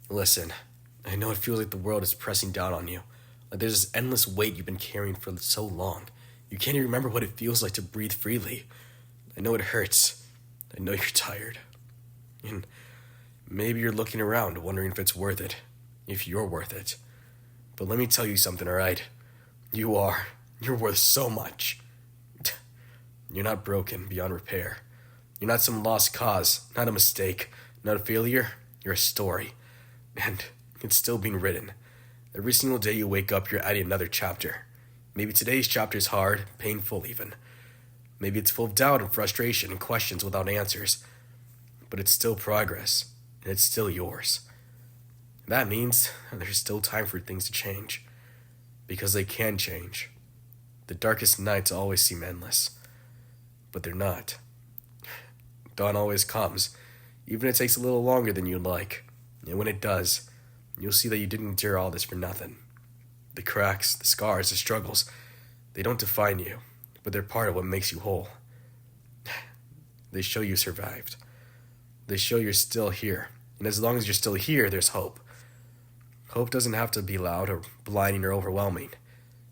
Listen, I know it feels like the world is pressing down on you. Like there's this endless weight you've been carrying for so long. You can't even remember what it feels like to breathe freely. I know it hurts. I know you're tired. And maybe you're looking around wondering if it's worth it. If you're worth it. But let me tell you something, alright? You are. You're worth so much. You're not broken beyond repair. You're not some lost cause, not a mistake, not a failure. You're a story. And it's still being written. Every single day you wake up, you're adding another chapter. Maybe today's chapter is hard, painful even. Maybe it's full of doubt and frustration and questions without answers. But it's still progress, and it's still yours. That means there's still time for things to change. Because they can change. The darkest nights always seem endless. But they're not. Dawn always comes, even if it takes a little longer than you'd like. And when it does, you'll see that you didn't endure all this for nothing. The cracks, the scars, the struggles, they don't define you, but they're part of what makes you whole. They show you survived. They show you're still here. And as long as you're still here, there's hope. Hope doesn't have to be loud or blinding or overwhelming.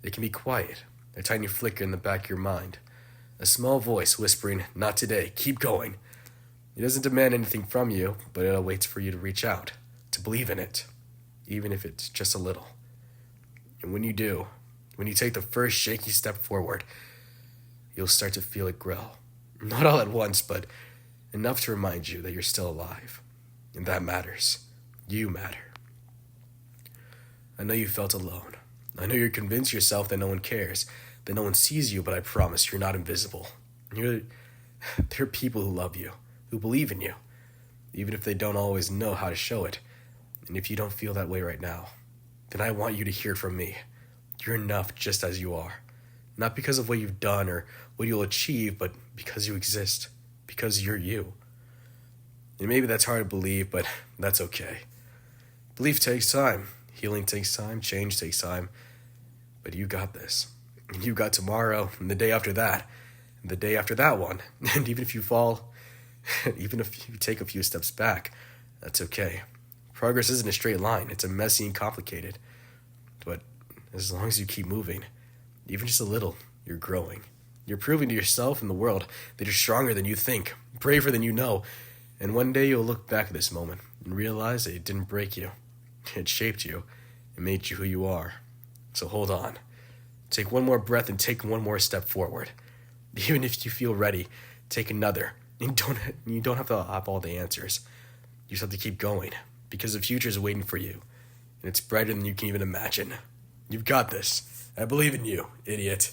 It can be quiet, a tiny flicker in the back of your mind. A small voice whispering, not today, keep going. It doesn't demand anything from you, but it waits for you to reach out, to believe in it, even if it's just a little. And when you do, when you take the first shaky step forward, you'll start to feel it grow. Not all at once, but enough to remind you that you're still alive. And that matters. You matter. I know you felt alone. I know you're convinced yourself that no one cares, that no one sees you, but I promise you're not invisible. There are people who love you, who believe in you, even if they don't always know how to show it. And if you don't feel that way right now, then I want you to hear from me. You're enough just as you are. Not because of what you've done or what you'll achieve, but because you exist. Because you're you. And maybe that's hard to believe, but that's okay. Belief takes time. Healing takes time. Change takes time. But you got this. And you got tomorrow, and the day after that, and the day after that one. And even if you fall, even if you take a few steps back, that's okay. Progress isn't a straight line. It's a messy and complicated. But as long as you keep moving, even just a little, you're growing. You're proving to yourself and the world that you're stronger than you think, braver than you know. And one day you'll look back at this moment and realize that it didn't break you. It shaped you and made you who you are. So hold on. Take one more breath and take one more step forward. Even if you feel ready, take another. And you don't have to have all the answers. You just have to keep going, because the future is waiting for you, and it's brighter than you can even imagine. You've got this. I believe in you, idiot.